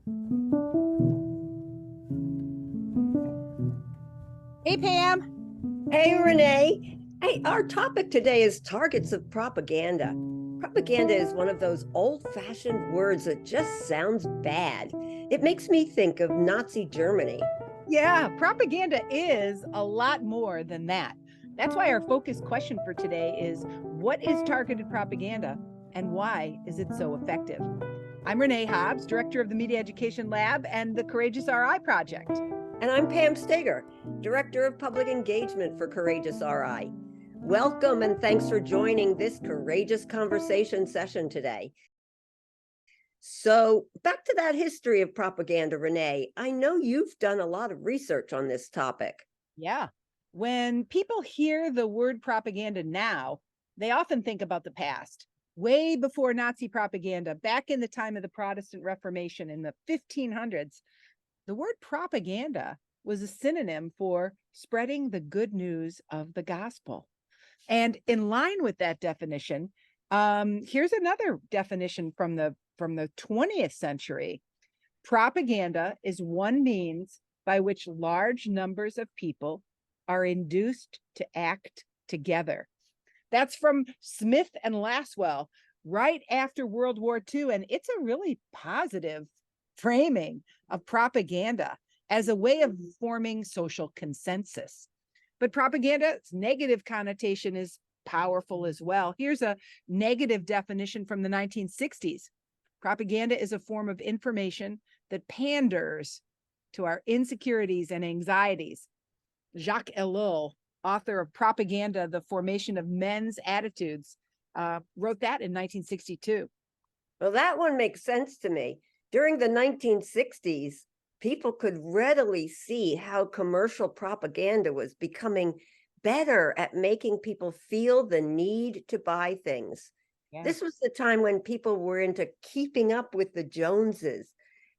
Hey, Pam. Hey, Renee. Hey, our topic today is targets of propaganda. Propaganda is one of those old-fashioned words that just sounds bad. It makes me think of Nazi Germany. Yeah, propaganda is a lot more than that. That's why our focus question for today is what is targeted propaganda and why is it so effective? I'm Renee Hobbs, director of the Media Education Lab and the Courageous RI Project. And I'm Pam Steger, Director of Public Engagement for Courageous RI. Welcome and thanks for joining this courageous conversation session today. So, back to that history of propaganda, Renee. I know you've done a lot of research on this topic. Yeah. When people hear the word propaganda now, they often think about the past, way before Nazi propaganda, back in the time of the Protestant Reformation in the 1500s. The word propaganda was a synonym for spreading the good news of the gospel. And in line with that definition, here's another definition from the 20th century. Propaganda is one means by which large numbers of people are induced to act together. That's from Smith and Lasswell right after World War II. And it's a really positive framing of propaganda as a way of forming social consensus. But propaganda's negative connotation is powerful as well. Here's a negative definition from the 1960s. Propaganda is a form of information that panders to our insecurities and anxieties. Jacques Ellul, author of Propaganda, The Formation of Men's Attitudes, wrote that in 1962. Well, that one makes sense to me. During the 1960s, people could readily see how commercial propaganda was becoming better at making people feel the need to buy things. Yeah. This was the time when people were into keeping up with the Joneses,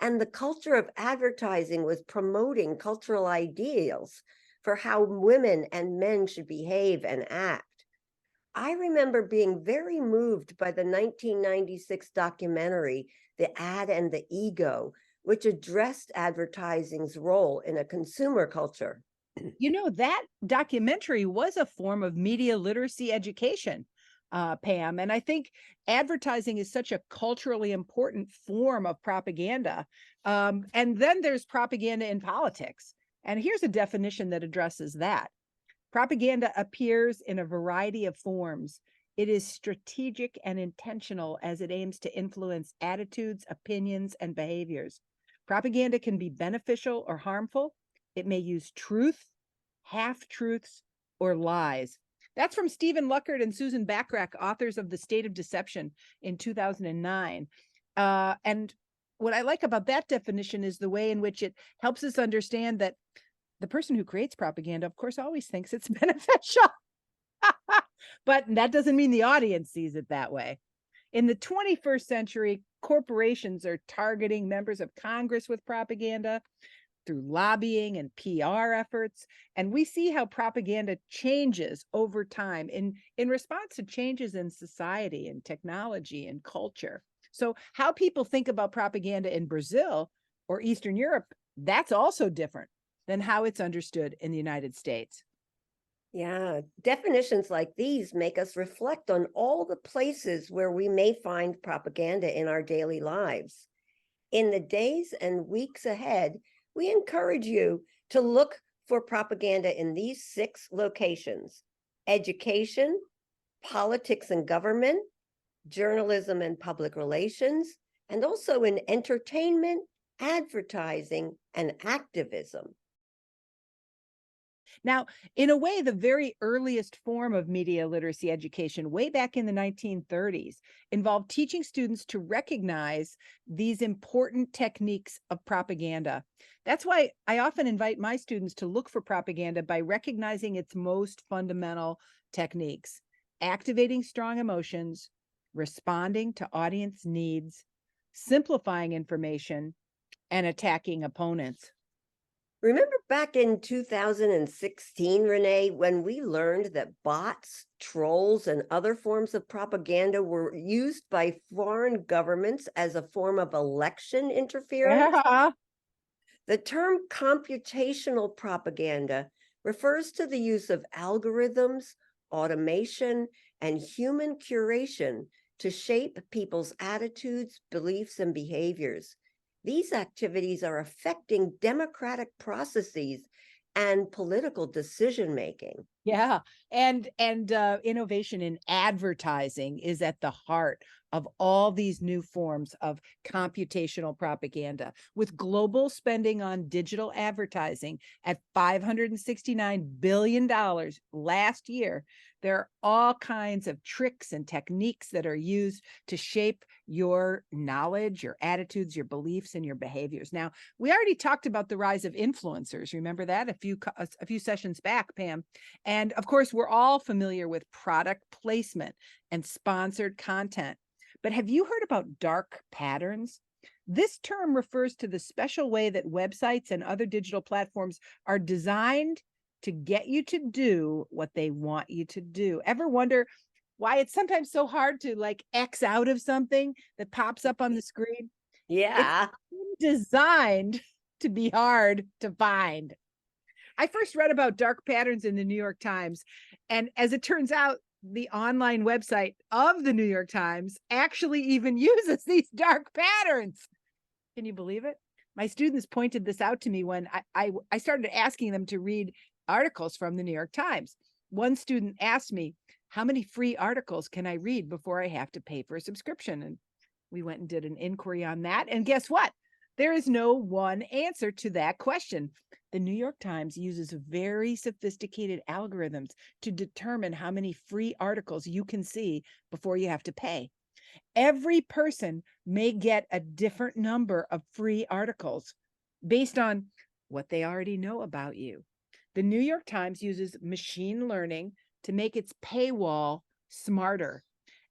and the culture of advertising was promoting cultural ideals for how women and men should behave and act. I remember being very moved by the 1996 documentary, The Ad and the Ego, which addressed advertising's role in a consumer culture. You know, that documentary was a form of media literacy education, Pam. And I think advertising is such a culturally important form of propaganda. And then there's propaganda in politics. And here's a definition that addresses that. Propaganda appears in a variety of forms. It is strategic and intentional as it aims to influence attitudes, opinions, and behaviors. Propaganda can be beneficial or harmful. It may use truth, half-truths, or lies. That's from Stephen Luckert and Susan Bachrach, authors of The State of Deception in 2009. And what I like about that definition is the way in which it helps us understand that the person who creates propaganda, of course, always thinks it's beneficial. But that doesn't mean the audience sees it that way. In the 21st century, corporations are targeting members of Congress with propaganda through lobbying and PR efforts. And we see how propaganda changes over time in response to changes in society and technology and culture. So how people think about propaganda in Brazil or Eastern Europe, that's also different than how it's understood in the United States. Yeah, definitions like these make us reflect on all the places where we may find propaganda in our daily lives. In the days and weeks ahead, we encourage you to look for propaganda in these 6 locations: education, politics and government, journalism and public relations, and also in entertainment, advertising, and activism. Now, in a way, the very earliest form of media literacy education, way back in the 1930s, involved teaching students to recognize these important techniques of propaganda. That's why I often invite my students to look for propaganda by recognizing its most fundamental techniques: activating strong emotions, responding to audience needs, simplifying information, and attacking opponents. Remember back in 2016, Renee, when we learned that bots, trolls, and other forms of propaganda were used by foreign governments as a form of election interference? Yeah. The term computational propaganda refers to the use of algorithms, automation, and human curation to shape people's attitudes, beliefs, and behaviors. These activities are affecting democratic processes and political decision making. Yeah, and innovation in advertising is at the heart of all these new forms of computational propaganda. With global spending on digital advertising at $569 billion last year, there are all kinds of tricks and techniques that are used to shape your knowledge, your attitudes, your beliefs, and your behaviors. Now, we already talked about the rise of influencers. Remember that a few sessions back, Pam? And of course, we're all familiar with product placement and sponsored content. But have you heard about dark patterns? This term refers to the special way that websites and other digital platforms are designed to get you to do what they want you to do. Ever wonder why it's sometimes so hard to like X out of something that pops up on the screen? It's Yeah. designed to be hard to find. I first read about dark patterns in the New York Times. And as it turns out, the online website of the New York Times actually even uses these dark patterns. Can you believe it? My students pointed this out to me when I started asking them to read articles from the New York Times. One student asked me, how many free articles can I read before I have to pay for a subscription? And we went and did an inquiry on that. And guess what? There is no one answer to that question. The New York Times uses very sophisticated algorithms to determine how many free articles you can see before you have to pay. Every person may get a different number of free articles based on what they already know about you. The New York Times uses machine learning to make its paywall smarter.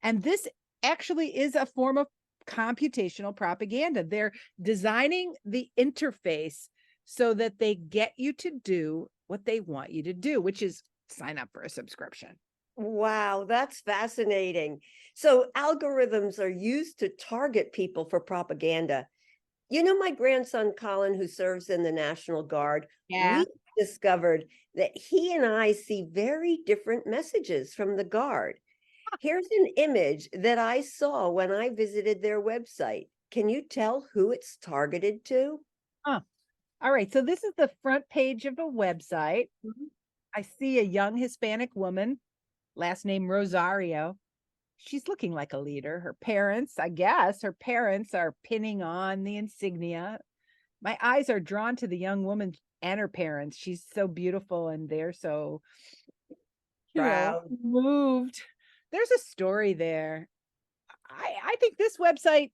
And this actually is a form of computational propaganda. They're designing the interface so that they get you to do what they want you to do, which is sign up for a subscription. Wow, that's fascinating. So algorithms are used to target people for propaganda. You know, my grandson Colin, who serves in the National Guard, Yeah. we discovered that he and I see very different messages from the Guard. Here's an image that I saw when I visited their website. Can you tell who it's targeted to? Huh. All right. So this is the front page of a website. Mhm. I see a young Hispanic woman, last name Rosario. She's looking like a leader. Her parents, I guess, her parents are pinning on the insignia. My eyes are drawn to the young woman and her parents. She's so beautiful and they're so, Proud. moved. There's a story there. I think this website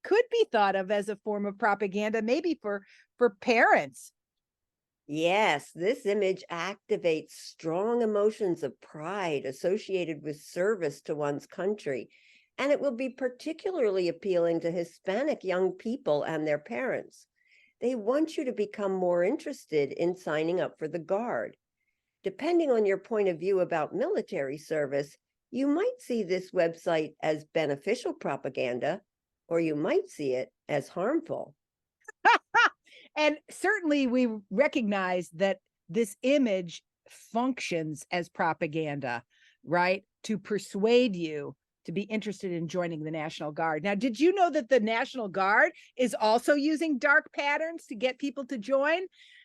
could be thought of as a form of propaganda, maybe for parents. Yes, this image activates strong emotions of pride associated with service to one's country, and it will be particularly appealing to Hispanic young people and their parents. They want you to become more interested in signing up for the Guard. Depending on your point of view about military service, you might see this website as beneficial propaganda, or you might see it as harmful. And certainly we recognize that this image functions as propaganda, right? To persuade you to be interested in joining the National Guard. Now, did you know that the National Guard is also using dark patterns to get people to join?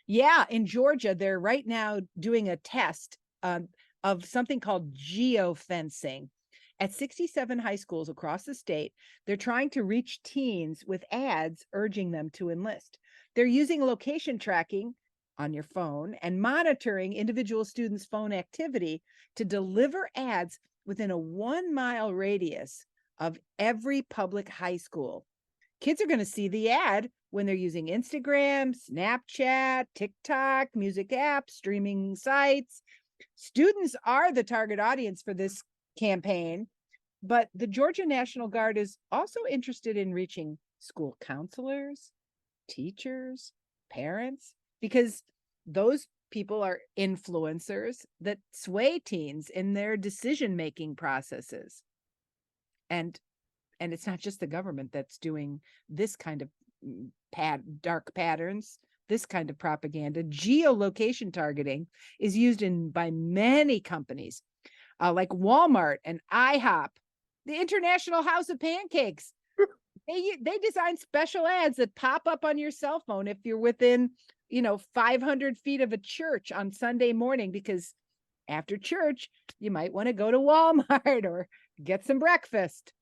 Yeah, in Georgia, they're right now doing a test of something called geofencing. At 67 high schools across the state, they're trying to reach teens with ads urging them to enlist. They're using location tracking on your phone and monitoring individual students' phone activity to deliver ads within a 1 mile radius of every public high school. Kids are going to see the ad when they're using Instagram, Snapchat, TikTok, music apps, streaming sites. Students are the target audience for this campaign, but the Georgia National Guard is also interested in reaching school counselors, teachers, parents. because those people are influencers that sway teens in their decision-making processes. And it's not just the government that's doing this kind of dark patterns, this kind of propaganda. Geolocation targeting is used by many companies, like Walmart and IHOP, the International House of Pancakes. They design special ads that pop up on your cell phone if you're within, 500 feet of a church on Sunday morning, because after church, you might want to go to Walmart or get some breakfast.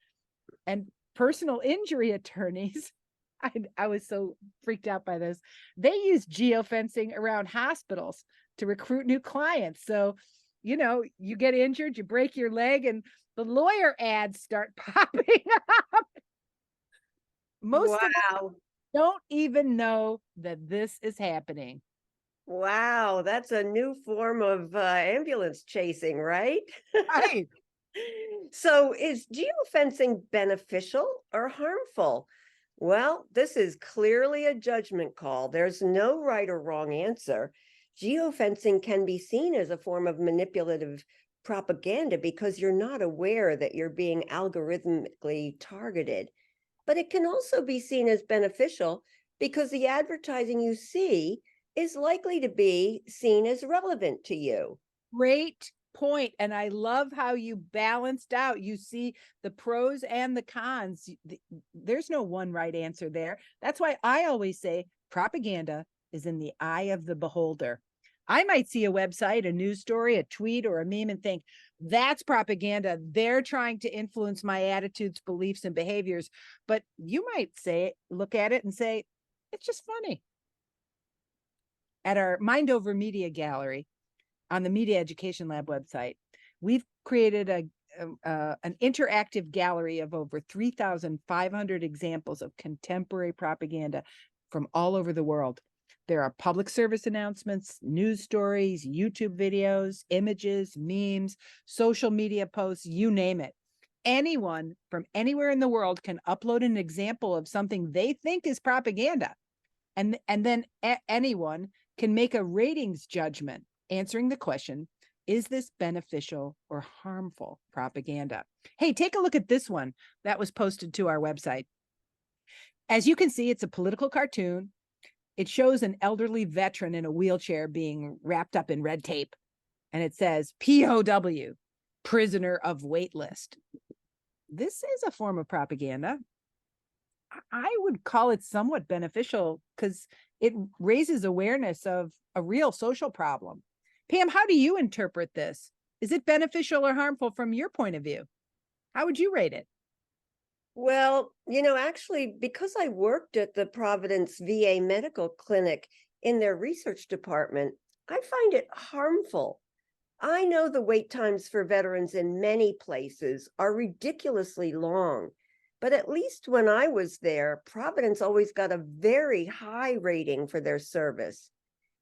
And personal injury attorneys, I was so freaked out by this. They use geofencing around hospitals to recruit new clients. So, you get injured, you break your leg, and the lawyer ads start popping up. Most of us Wow. don't even know that this is happening. Wow, that's a new form of ambulance chasing, right? Right. So, is geofencing beneficial or harmful? Well, this is clearly a judgment call. There's no right or wrong answer. Geofencing can be seen as a form of manipulative propaganda because you're not aware that you're being algorithmically targeted. But it can also be seen as beneficial because the advertising you see is likely to be seen as relevant to you. Great point. And I love how you balanced out. You see the pros and the cons. There's no one right answer there. That's why I always say propaganda is in the eye of the beholder. I might see a website, a news story, a tweet, or a meme and think, that's propaganda. They're trying to influence my attitudes, beliefs, and behaviors. But you might look at it and say, it's just funny. At our Mind Over Media Gallery on the Media Education Lab website, we've created an interactive gallery of over 3,500 examples of contemporary propaganda from all over the world. There are public service announcements, news stories, YouTube videos, images, memes, social media posts, you name it. Anyone from anywhere in the world can upload an example of something they think is propaganda. And then anyone can make a ratings judgment answering the question, is this beneficial or harmful propaganda? Hey, take a look at this one that was posted to our website. As you can see, it's a political cartoon. It shows an elderly veteran in a wheelchair being wrapped up in red tape. And it says, POW, prisoner of wait list. This is a form of propaganda. I would call it somewhat beneficial because it raises awareness of a real social problem. Pam, how do you interpret this? Is it beneficial or harmful from your point of view? How would you rate it? Well, actually, because I worked at the Providence VA Medical Clinic in their research department, I find it harmful. I know the wait times for veterans in many places are ridiculously long, but at least when I was there, Providence always got a very high rating for their service.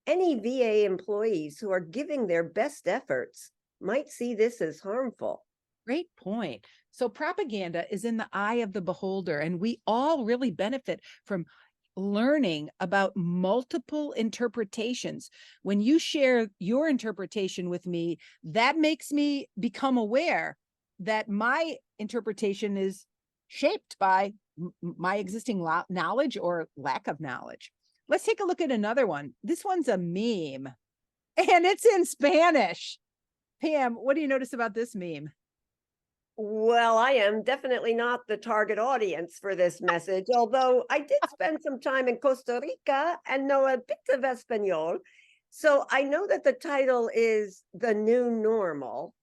Any VA employees who are giving their best efforts might see this as harmful. Great point. So propaganda is in the eye of the beholder, and we all really benefit from learning about multiple interpretations. When you share your interpretation with me, that makes me become aware that my interpretation is shaped by my existing knowledge or lack of knowledge. Let's take a look at another one. This one's a meme, and it's in Spanish. Pam, what do you notice about this meme? Well, I am definitely not the target audience for this message, although I did spend some time in Costa Rica and know a bit of Espanol. So I know that the title is The New Normal,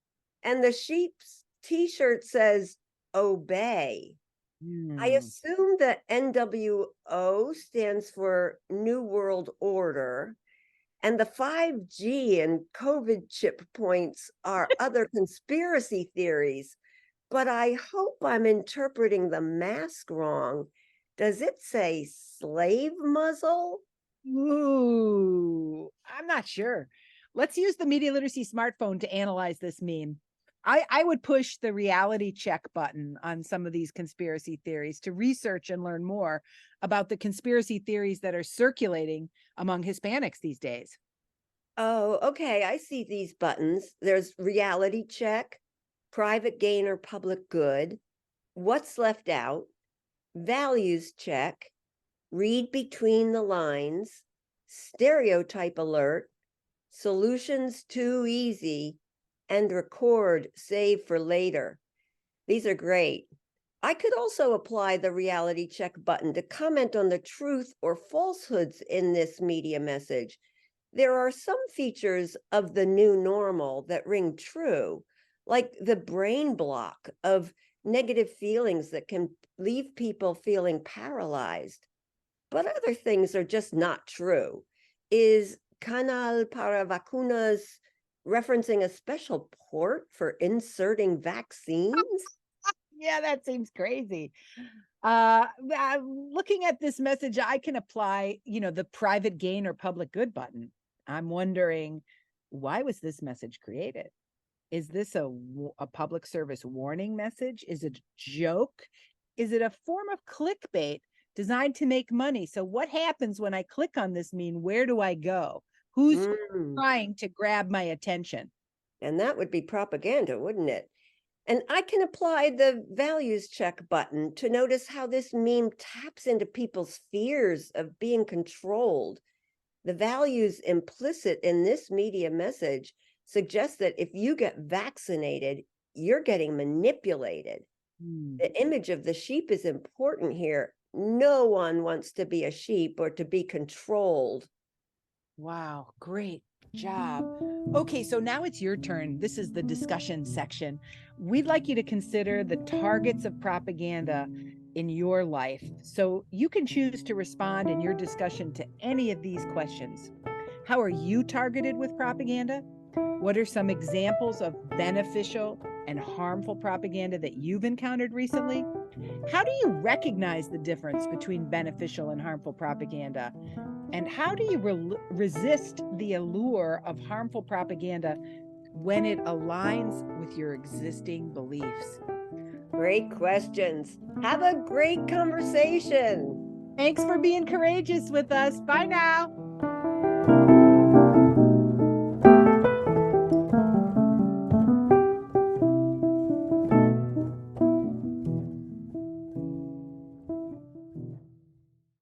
and the sheep's t-shirt says Obey. I Hmm. assume that NWO stands for New World Order, and the 5G and COVID chip points are other conspiracy theories. But I hope I'm interpreting the mask wrong. Does it say slave muzzle? Ooh, I'm not sure. Let's use the media literacy smartphone to analyze this meme. I would push the reality check button on some of these conspiracy theories to research and learn more about the conspiracy theories that are circulating among Hispanics these days. Oh, okay. I see these buttons. There's reality check, private gain or public good, what's left out, values check, read between the lines, stereotype alert, solutions too easy, and record save for later. These are great. I could also apply the reality check button to comment on the truth or falsehoods in this media message. There are some features of the new normal that ring true, like the brain block of negative feelings that can leave people feeling paralyzed. But other things are just not true. Is Canal para Vacunas referencing a special port for inserting vaccines? Yeah, that seems crazy. Looking at this message, I can apply, the private gain or public good button. I'm wondering, why was this message created? Is this a public service warning message? Is it a joke? Is it a form of clickbait designed to make money? So what happens when I click on this meme? Where do I go? Who's Mm, trying to grab my attention? and that would be propaganda, wouldn't it? And I can apply the values check button to notice how this meme taps into people's fears of being controlled. The values implicit in this media message suggest that if you get vaccinated, you're getting manipulated. Hmm. The image of the sheep is important here. No one wants to be a sheep or to be controlled. Wow, great job. Okay, so now it's your turn. This is the discussion section. We'd like you to consider the targets of propaganda in your life. So you can choose to respond in your discussion to any of these questions. How are you targeted with propaganda? What are some examples of beneficial and harmful propaganda that you've encountered recently? How do you recognize the difference between beneficial and harmful propaganda? And how do you resist the allure of harmful propaganda when it aligns with your existing beliefs? Great questions. Have a great conversation. Thanks for being courageous with us. Bye now.